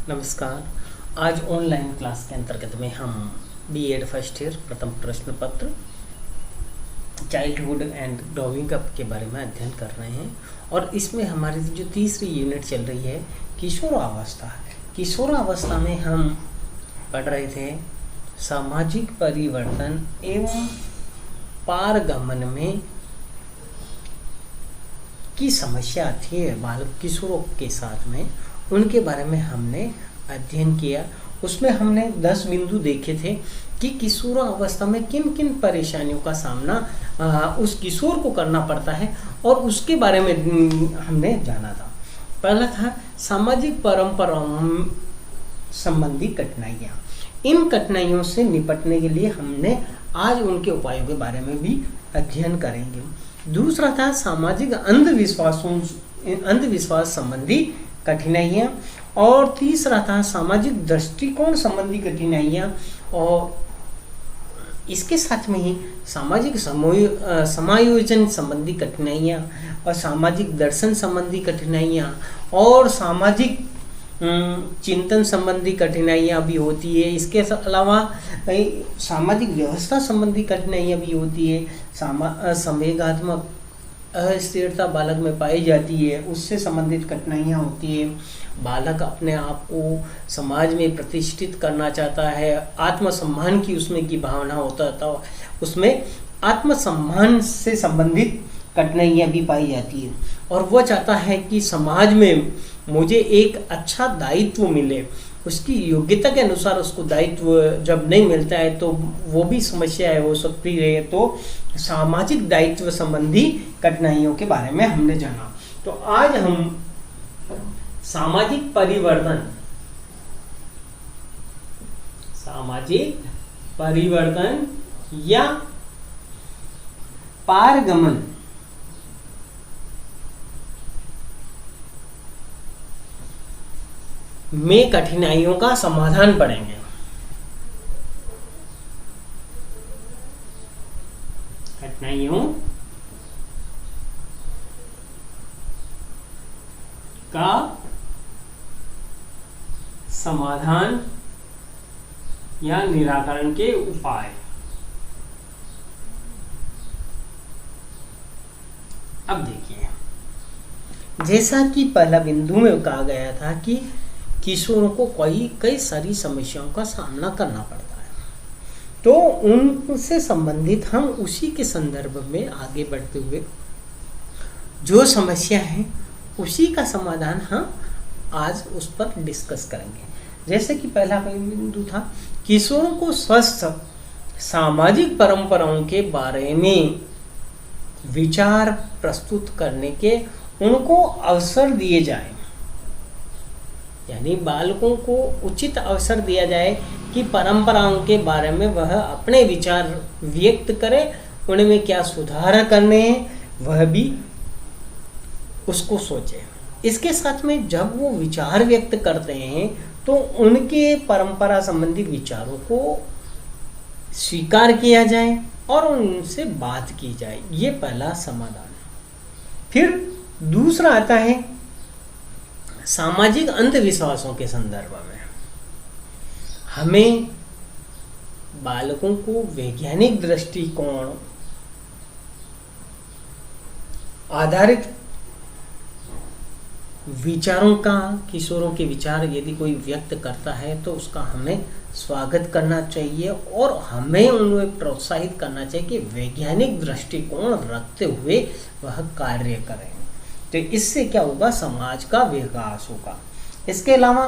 नमस्कार। आज online class के अंतर्गत में हम बीएड फर्स्ट ईयर प्रथम प्रश्न पत्र चाइल्डहुड एंड ग्रोइंग अप के बारे में अध्ययन कर रहे हैं और इसमें हमारी जो तीसरी यूनिट चल रही है किशोरावस्था। किशोरावस्था में हम पढ़ रहे थे सामाजिक परिवर्तन एवं पारगमन में की समस्या आती है बालक किशोरों के साथ में, उनके बारे में हमने अध्ययन किया। उसमें हमने 10 बिंदु देखे थे कि किशोरावस्था में किन किन परेशानियों का सामना उस किशोर को करना पड़ता है और उसके बारे में हमने जाना था। पहला था सामाजिक परंपराओं संबंधी कठिनाइयाँ। इन कठिनाइयों से निपटने के लिए हमने आज उनके उपायों के बारे में भी अध्ययन करेंगे। दूसरा था सामाजिक अंधविश्वास संबंधी कठिनाइयाँ और तीसरा था सामाजिक दृष्टिकोण संबंधी कठिनाइयाँ और इसके साथ में ही सामाजिक समायोजन संबंधी कठिनाइयाँ और सामाजिक दर्शन संबंधी कठिनाइयाँ और सामाजिक चिंतन संबंधी कठिनाइयाँ भी होती है। इसके अलावा सामाजिक व्यवस्था संबंधी कठिनाइयाँ भी होती है। संवेगात्मक अस्थिरता बालक में पाई जाती है, उससे संबंधित कठिनाइयाँ होती है। बालक अपने आप को समाज में प्रतिष्ठित करना चाहता है, आत्मसम्मान की उसमें की भावना होता था, उसमें आत्मसम्मान से संबंधित कठिनाइयाँ भी पाई जाती है और वह चाहता है कि समाज में मुझे एक अच्छा दायित्व मिले। उसकी योग्यता के अनुसार उसको दायित्व जब नहीं मिलता है तो वो भी समस्या हो सकती है। तो सामाजिक दायित्व संबंधी कठिनाइयों के बारे में हमने जाना। तो आज हम सामाजिक परिवर्तन या पारगमन में कठिनाइयों का समाधान पढ़ेंगे। कठिनाइयों का समाधान या निराकरण के उपाय। अब देखिए, जैसा कि पहला बिंदु में कहा गया था कि किशोरों को कई सारी समस्याओं का सामना करना पड़ता है, तो उनसे संबंधित हम उसी के संदर्भ में आगे बढ़ते हुए जो समस्या है उसी का समाधान हम आज उस पर डिस्कस करेंगे। जैसे कि पहला बिंदु था किशोरों को स्वस्थ सामाजिक परंपराओं के बारे में विचार प्रस्तुत करने के उनको अवसर दिए जाए, यानी बालकों को उचित अवसर दिया जाए कि परंपराओं के बारे में वह अपने विचार व्यक्त करे, उनमें क्या सुधार करने हैं वह भी उसको सोचे। इसके साथ में जब वो विचार व्यक्त करते हैं तो उनके परंपरा संबंधी विचारों को स्वीकार किया जाए और उनसे बात की जाए। ये पहला समाधान है। फिर दूसरा आता है सामाजिक अंधविश्वासों के संदर्भ में हमें बालकों को वैज्ञानिक दृष्टिकोण आधारित विचारों का, किशोरों के विचार यदि कोई व्यक्त करता है तो उसका हमें स्वागत करना चाहिए और हमें उन्हें प्रोत्साहित करना चाहिए कि वैज्ञानिक दृष्टिकोण रखते हुए वह कार्य करें। तो इससे क्या होगा, समाज का विकास होगा। इसके अलावा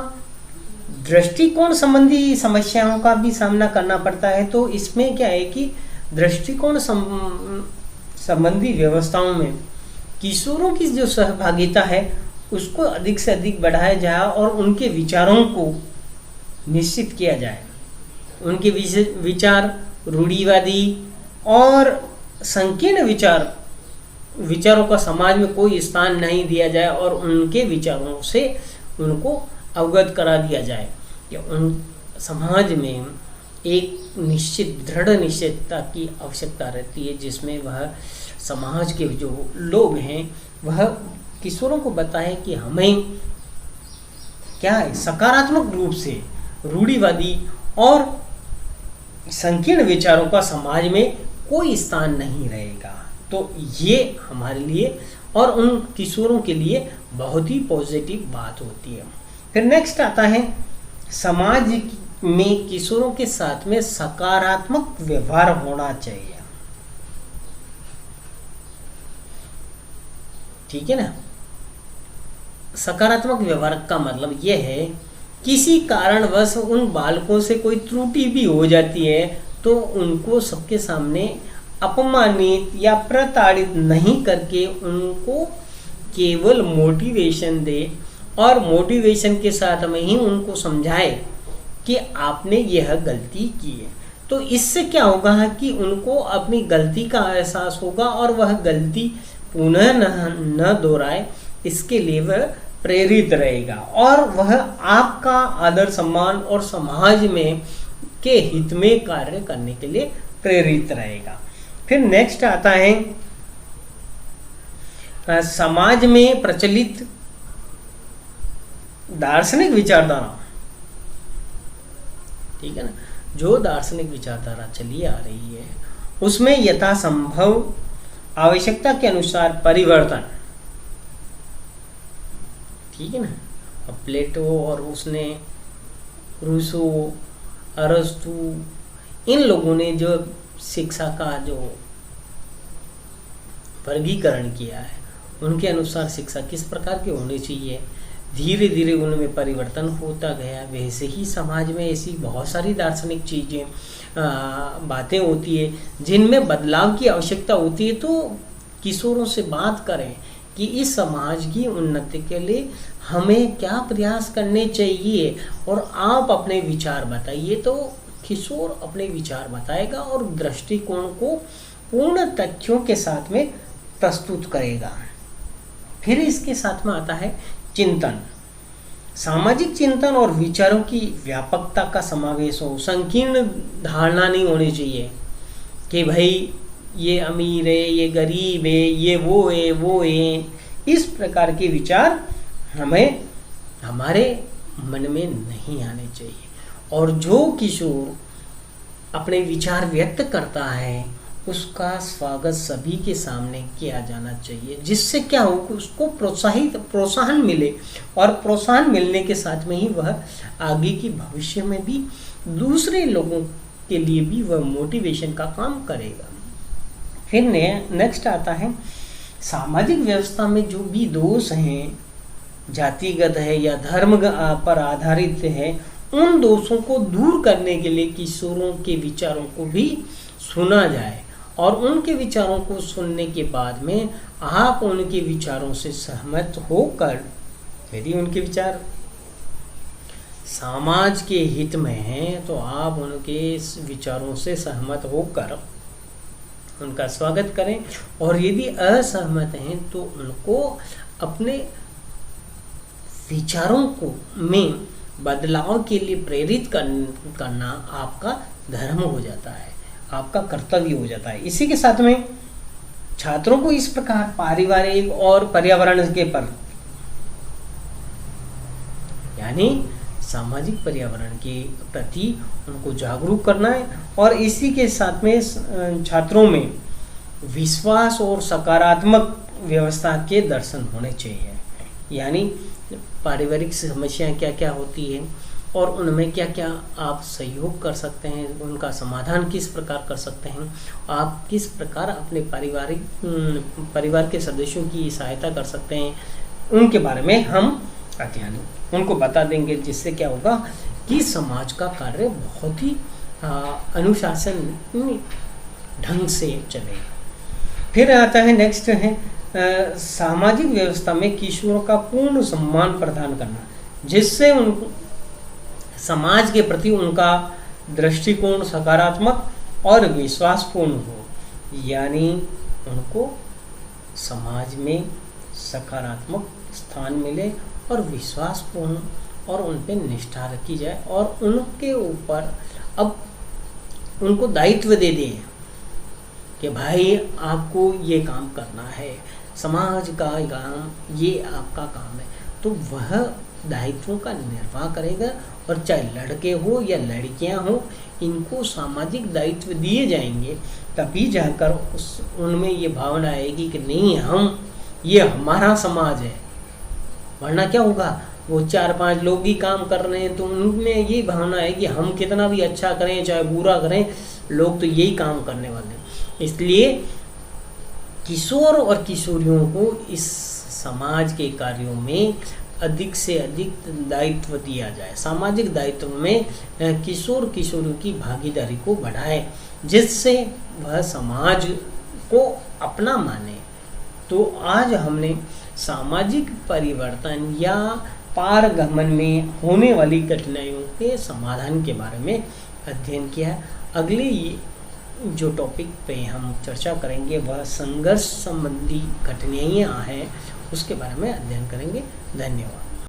दृष्टिकोण संबंधी समस्याओं का भी सामना करना पड़ता है। तो इसमें क्या है कि दृष्टिकोण संबंधी व्यवस्थाओं में किशोरों की जो सहभागिता है उसको अधिक से अधिक बढ़ाया जाए और उनके विचारों को निश्चित किया जाए। उनके विचार रूढ़िवादी और संकीर्ण विचारों का समाज में कोई स्थान नहीं दिया जाए और उनके विचारों से उनको अवगत करा दिया जाए कि उन समाज में एक निश्चित दृढ़ निश्चितता की आवश्यकता रहती है, जिसमें वह समाज के जो लोग हैं वह किशोरों को बताएं कि हमें क्या है, सकारात्मक रूप से रूढ़िवादी और संकीर्ण विचारों का समाज में कोई स्थान नहीं रहेगा। तो ये हमारे लिए और उन किशोरों के लिए बहुत ही पॉजिटिव बात होती है। फिर नेक्स्ट आता है, समाज में किशोरों के साथ में सकारात्मक व्यवहार होना चाहिए। ठीक है ना। सकारात्मक व्यवहार का मतलब यह है, किसी कारणवश उन बालकों से कोई त्रुटि भी हो जाती है तो उनको सबके सामने अपमानित या प्रताड़ित नहीं करके उनको केवल मोटिवेशन दे और मोटिवेशन के साथ में ही उनको समझाए कि आपने यह गलती की है। तो इससे क्या होगा कि उनको अपनी गलती का एहसास होगा और वह गलती पुनः न दोहराए, इसके लिए वह प्रेरित रहेगा और वह आपका आदर सम्मान और समाज में के हित में कार्य करने के लिए प्रेरित रहेगा। फिर नेक्स्ट आता है, समाज में प्रचलित दार्शनिक विचारधारा। ठीक है ना, जो दार्शनिक विचारधारा चली आ रही है उसमें यथासंभव आवश्यकता के अनुसार परिवर्तन। ठीक है ना। अब प्लेटो और उसने रूसो, अरस्तु, इन लोगों ने जो शिक्षा का जो वर्गीकरण किया है उनके अनुसार शिक्षा किस प्रकार की होनी चाहिए, धीरे धीरे उनमें परिवर्तन होता गया। वैसे ही समाज में ऐसी बहुत सारी दार्शनिक चीज़ें बातें होती है जिनमें बदलाव की आवश्यकता होती है। तो किशोरों से बात करें कि इस समाज की उन्नति के लिए हमें क्या प्रयास करने चाहिए और आप अपने विचार बताइए। तो किशोर अपने विचार बताएगा और दृष्टिकोण को पूर्ण तथ्यों के साथ में प्रस्तुत करेगा। फिर इसके साथ में आता है चिंतन। सामाजिक चिंतन और विचारों की व्यापकता का समावेश हो। संकीर्ण धारणा नहीं होनी चाहिए कि भाई ये अमीर है, ये गरीब है, ये वो है, वो है। इस प्रकार के विचार हमें हमारे मन में नहीं आने चाहिए। और जो किशोर अपने विचार व्यक्त करता है उसका स्वागत सभी के सामने किया जाना चाहिए, जिससे क्या हो कि उसको प्रोत्साहन मिले और प्रोत्साहन मिलने के साथ में ही वह आगे की भविष्य में भी दूसरे लोगों के लिए भी वह मोटिवेशन का काम करेगा। फिर नेक्स्ट आता है, सामाजिक व्यवस्था में जो भी दोष हैं, जातिगत है या धर्म पर आधारित है, उन दोषों को दूर करने के लिए किशोरों के विचारों को भी सुना जाए और उनके विचारों को सुनने के बाद में आप उनके विचारों से सहमत होकर, यदि उनके विचार समाज के हित में हैं तो आप उनके विचारों से सहमत होकर उनका स्वागत करें और यदि असहमत हैं तो उनको अपने विचारों को में बदलाव के लिए प्रेरित करना आपका धर्म हो जाता है, आपका कर्तव्य हो जाता है। इसी के साथ में छात्रों को इस प्रकार पारिवारिक और पर्यावरण के पर यानी सामाजिक पर्यावरण के प्रति उनको जागरूक करना है और इसी के साथ में छात्रों में विश्वास और सकारात्मक व्यवस्था के दर्शन होने चाहिए। यानी पारिवारिक समस्याएं क्या क्या होती है और उनमें क्या क्या आप सहयोग कर सकते हैं, उनका समाधान किस प्रकार कर सकते हैं, आप किस प्रकार अपने परिवार के सदस्यों की सहायता कर सकते हैं, उनके बारे में हम अध्ययन उनको बता देंगे, जिससे क्या होगा कि समाज का कार्य बहुत ही अनुशासन ढंग से चलेगा। फिर आता है नेक्स्ट है सामाजिक व्यवस्था में किशोरों का पूर्ण सम्मान प्रदान करना, जिससे उनको समाज के प्रति उनका दृष्टिकोण सकारात्मक और विश्वासपूर्ण हो। यानी उनको समाज में सकारात्मक स्थान मिले और विश्वासपूर्ण और उन पर निष्ठा रखी जाए और उनके ऊपर अब उनको दायित्व दे दें कि भाई आपको ये काम करना है, समाज का काम ये आपका काम है। तो वह दायित्वों का निर्वाह करेगा। और चाहे लड़के हो या लड़कियां हो, इनको सामाजिक दायित्व दिए जाएंगे, तभी जाकर उनमें ये भावना आएगी कि नहीं, ये हमारा समाज है। वरना क्या होगा, वो 4-5 लोग ही काम कर रहे हैं तो उनमें यही भावना है कि हम कितना भी अच्छा करें चाहे बुरा करें, लोग तो यही काम करने वाले हैं। इसलिए किशोर और किशोरियों को इस समाज के कार्यों में अधिक से अधिक दायित्व दिया जाए। सामाजिक दायित्व में किशोर किशोरियों की भागीदारी को बढ़ाए, जिससे वह समाज को अपना माने। तो आज हमने सामाजिक परिवर्तन या पारगमन में होने वाली कठिनाइयों के समाधान के बारे में अध्ययन किया है। अगले जो टॉपिक पे हम चर्चा करेंगे वह संघर्ष संबंधी कठिनाइयाँ हैं, उसके बारे में अध्ययन करेंगे। धन्यवाद।